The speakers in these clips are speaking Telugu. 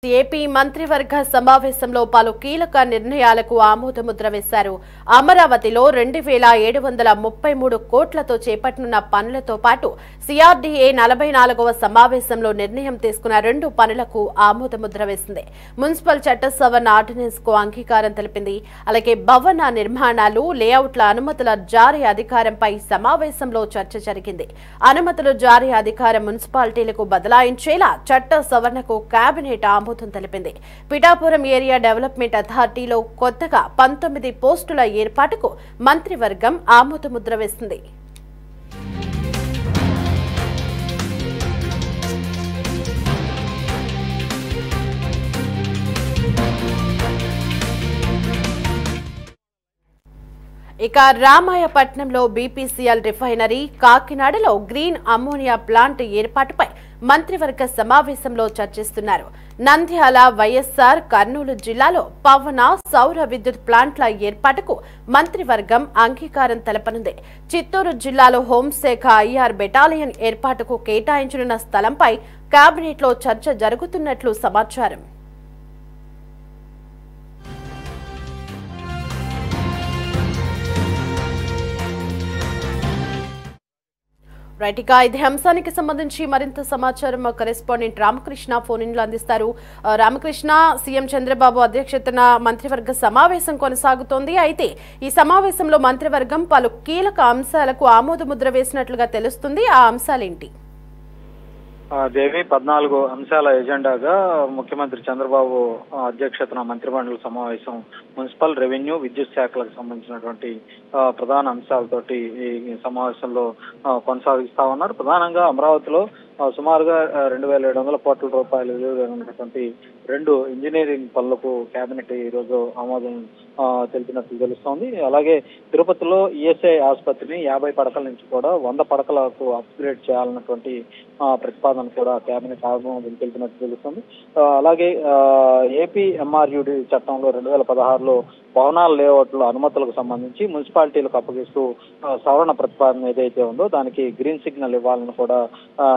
ఏపీ మంత్రివర్గ సమావేశంలో పలు కీలక నిర్ణయాలకు ఆమోదముద్ర వేశారు. అమరావతిలో 2733 కోట్లతో చేపట్టనున్న పనులతో పాటు సిఆర్డీఏ 44వ సమావేశంలో నిర్ణయం తీసుకున్న 2 పనులకు ఆమోదముద్ర వేసింది. మున్సిపల్ చట్ట సవరణ ఆర్డినెన్స్ కు అంగీకారం తెలిపింది. అలాగే భవన నిర్మాణాలు, లేఅవుట్ల అనుమతుల జారీ అధికారంపై సమావేశంలో చర్చ జరిగింది. అనుమతులు జారీ అధికారం మున్సిపాలిటీలకు బదలాయించేలా చట్ట సవరణకు కేబినెట్ ఆమోదం తెలిపింది. పిఠాపురం ఏరియా డెవలప్మెంట్ అథారిటీలో కొత్తగా 19 పోస్టుల ఏర్పాటుకు మంత్రివర్గం ఆమోదముద్ర వేసింది. ఇక రామాయపట్నంలో బీపీసీఎల్ రిఫైనరీ, కాకినాడలో గ్రీన్ అమ్మోనియా ప్లాంట్ ఏర్పాటుపై మంత్రివర్గ సమావేశంలో చర్చిస్తున్నారు. నంద్యాల, వైఎస్ఆర్, కర్నూలు జిల్లాలో పవన, సౌర విద్యుత్ ప్లాంట్ల ఏర్పాటుకు మంత్రివర్గం అంగీకారం తెలపనుంది. చిత్తూరు జిల్లాలో హోంశాఖ ఐఆర్ బెటాలియన్ ఏర్పాటుకు కేటాయించనున్న స్థలంపై కేబినెట్లో చర్చ జరుగుతున్నట్లు సమాచారం. రైట్, ఇక ఇదే అంశానికి సంబంధించి మరింత సమాచారం మా కరెస్పాండెంట్ రామకృష్ణ ఫోన్ ఇన్లో అందిస్తారు. రామకృష్ణ, సీఎం చంద్రబాబు అధ్యక్షతన మంత్రివర్గ సమావేశం కొనసాగుతోంది. అయితే ఈ సమావేశంలో మంత్రివర్గం పలు కీలక అంశాలకు ఆమోదముద్ర వేసినట్లుగా తెలుస్తుంది. ఆ అంశాలేంటి? దేవి, 14 అంశాల ఎజెండాగా ముఖ్యమంత్రి చంద్రబాబు అధ్యక్షతన మంత్రిమండలి సమావేశం మున్సిపల్, రెవెన్యూ, విద్యుత్ శాఖలకు సంబంధించినటువంటి ప్రధాన అంశాలతోటి ఈ సమావేశంలో కొనసాగిస్తా ఉన్నారు. ప్రధానంగా అమరావతిలో సుమారుగా 2700 కోట్ల రూపాయలు విలువైనటువంటి 2 ఇంజనీరింగ్ పనులకు కేబినెట్ ఈ రోజు ఆమోదం తెలిపినట్లు తెలుస్తోంది. అలాగే తిరుపతిలో ఈఎస్ఐ ఆసుపత్రిని 50 పడకల నుంచి కూడా 100 పడకలకు అప్గ్రేడ్ చేయాలన్నటువంటి ప్రతిపాదన కూడా కేబినెట్ ఆమోదం తెలిపినట్లు తెలుస్తుంది. అలాగే ఏపీ ఎంఆర్యుడి చట్టంలో 2016లో భవనాల లేఅవుట్ల అనుమతులకు సంబంధించి మున్సిపాలిటీలకు అప్పగిస్తూ సవరణ ప్రతిపాదన ఏదైతే ఉందో దానికి గ్రీన్ సిగ్నల్ ఇవ్వాలని కూడా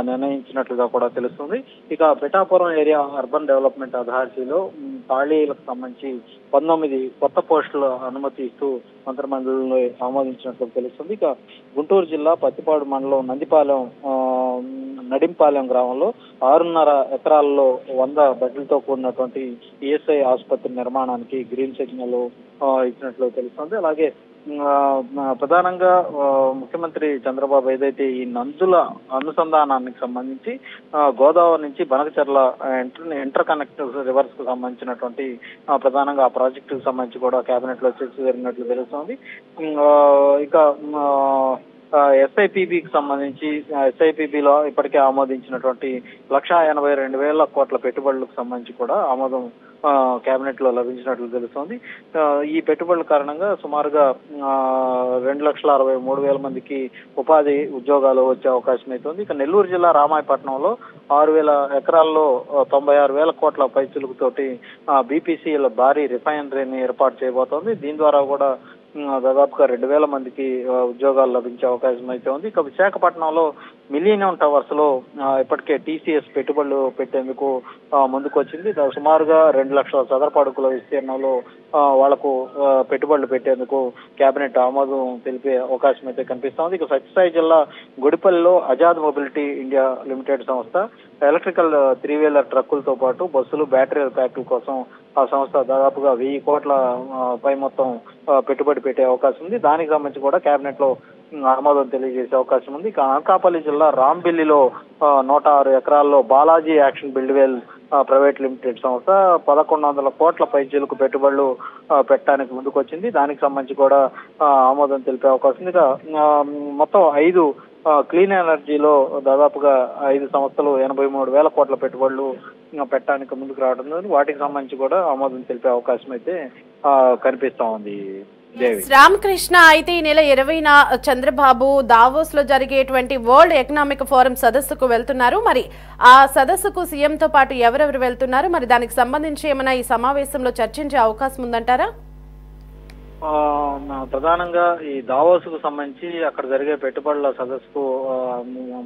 నిర్ణయించినట్లుగా కూడా తెలుస్తుంది. ఇక పిఠాపురం ఏరియా అర్బన్ డెవలప్మెంట్ అథారిటీలో ఖాళీలకు సంబంధించి 19 కొత్త పోస్టుల అనుమతి ఇస్తూ మంత్రిమండలిలో ఆమోదించినట్లు తెలుస్తుంది. ఇక గుంటూరు జిల్లా పత్తిపాడు మండలం నందిపాలెం నడింపాలెం గ్రామంలో 6.5 ఎకరాల్లో 100 బెడ్లతో కూడినటువంటి ఈఎస్ఐ ఆసుపత్రి నిర్మాణానికి గ్రీన్ సిగ్నల్ ఇచ్చినట్లు తెలుస్తుంది. అలాగే ప్రధానంగా ముఖ్యమంత్రి చంద్రబాబు ఏదైతే ఈ నందుల అనుసంధానానికి సంబంధించి గోదావరి నుంచి బనకచెర్ల ఇంటర్ కనెక్ట్ రివర్స్ కు సంబంధించినటువంటి ప్రధానంగా ఆ ప్రాజెక్టుకు సంబంధించి కూడా కేబినెట్ లో చర్చ జరిగినట్లు తెలుస్తోంది. ఇక ఎస్ఐపిబికి సంబంధించి ఎస్ఐపిబిలో ఇప్పటికే ఆమోదించినటువంటి 1,82,000 కోట్ల పెట్టుబడులకు సంబంధించి కూడా ఆమోదం కేబినెట్ లో లభించినట్లు తెలుస్తోంది. ఈ పెట్టుబడుల కారణంగా సుమారుగా 2,63,000 మందికి ఉపాధి ఉద్యోగాలు వచ్చే అవకాశం అవుతుంది. ఇక నెల్లూరు జిల్లా రామాయపట్నంలో 6,000 ఎకరాల్లో 96,000 కోట్ల పైచులుకుతోటి బీపీసీఎల్ భారీ రిఫైనరీని ఏర్పాటు చేయబోతోంది. దీని ద్వారా కూడా దాదాపుగా 2,000 మందికి ఉద్యోగాలు లభించే అవకాశం అయితే ఉంది. ఇక విశాఖపట్నంలో మిలీనియం టవర్స్ లో ఇప్పటికే టీసీఎస్ పెట్టుబడులు పెట్టేందుకు ముందుకు వచ్చింది. సుమారుగా 2 లక్షల చదరపు అడుగుల విస్తీర్ణంలో వాళ్లకు పెట్టుబడులు పెట్టేందుకు కేబినెట్ ఆమోదం తెలిపే అవకాశం అయితే కనిపిస్తోంది. ఇక సత్యసాయి జిల్లా గుడిపల్లిలో అజాద్ మొబిలిటీ ఇండియా లిమిటెడ్ సంస్థ ఎలక్ట్రికల్ 3-వీలర్ ట్రక్కులతో పాటు బస్సులు, బ్యాటరీ ప్యాకుల కోసం ఆ సంస్థ దాదాపుగా 1,000 కోట్ల పై మొత్తం పెట్టుబడి పెట్టే అవకాశం ఉంది. దానికి సంబంధించి కూడా కేబినెట్ లో ఆమోదం తెలియజేసే అవకాశం ఉంది. ఇక అనకాపల్లి జిల్లా రాంబిల్లిలో 106 ఎకరాల్లో బాలాజీ యాక్షన్ బిల్డ్వేల్ ప్రైవేట్ లిమిటెడ్ సంస్థ 1,100 కోట్ల పైచీలకు పెట్టుబడులు పెట్టడానికి ముందుకు వచ్చింది. దానికి సంబంధించి కూడా ఆమోదం తెలిపే అవకాశం ఉంది. ఇక మొత్తం 5 క్లీన్ ఎనర్జీలో దాదాపుగా 5 సంస్థలు 83,000 కోట్ల పెట్టుబడులు పెట్టడానికి ముందుకు రావడం, వాటికి సంబంధించి కూడా ఆమోదం తెలిపే అవకాశం అయితే కనిపిస్తా ఉంది. రామకృష్ణ, అయితే ఈ నెల 20న చంద్రబాబు దావోస్ లో జరిగేటువంటి వరల్డ్ ఎకనామిక్ ఫోరం సదస్సుకు వెళ్తున్నారు. మరి ఆ సదస్సుకు సీఎంతో పాటు ఎవరెవరు వెళ్తున్నారు? మరి దానికి సంబంధించి ఏమైనా ఈ సమావేశంలో చర్చించే అవకాశం ఉందంటారా? ప్రధానంగా ఈ దావోస్ కు సంబంధించి అక్కడ జరిగే పెట్టుబడుల సదస్సుకు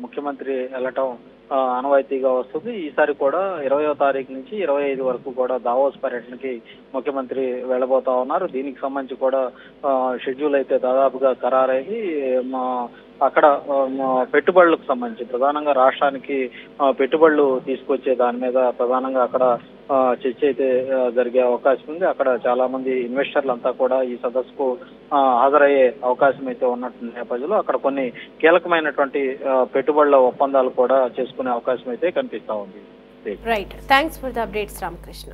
ముఖ్యమంత్రి వెళ్ళటం ఆనవాయితీగా వస్తుంది. ఈసారి కూడా 20వ తారీఖు నుంచి 25 వరకు కూడా దావోస్ పర్యటనకి ముఖ్యమంత్రి వెళ్ళబోతా ఉన్నారు. దీనికి సంబంధించి కూడా షెడ్యూల్ అయితే దాదాపుగా ఖరారైంది. అక్కడ పెట్టుబడులకు సంబంధించి ప్రధానంగా రాష్ట్రానికి పెట్టుబడులు తీసుకొచ్చే దాని మీద ప్రధానంగా అక్కడ చర్చ అయితే జరిగే అవకాశం ఉంది. అక్కడ చాలా మంది ఇన్వెస్టర్లంతా కూడా ఈ సదస్సుకు హాజరయ్యే అవకాశం అయితే ఉన్నటువంటి నేపథ్యంలో అక్కడ కొన్ని కీలకమైనటువంటి పెట్టుబడుల ఒప్పందాలు కూడా చేసుకునే అవకాశం అయితే కనిపిస్తా ఉంది. Right, thanks for the updates Ramakrishna.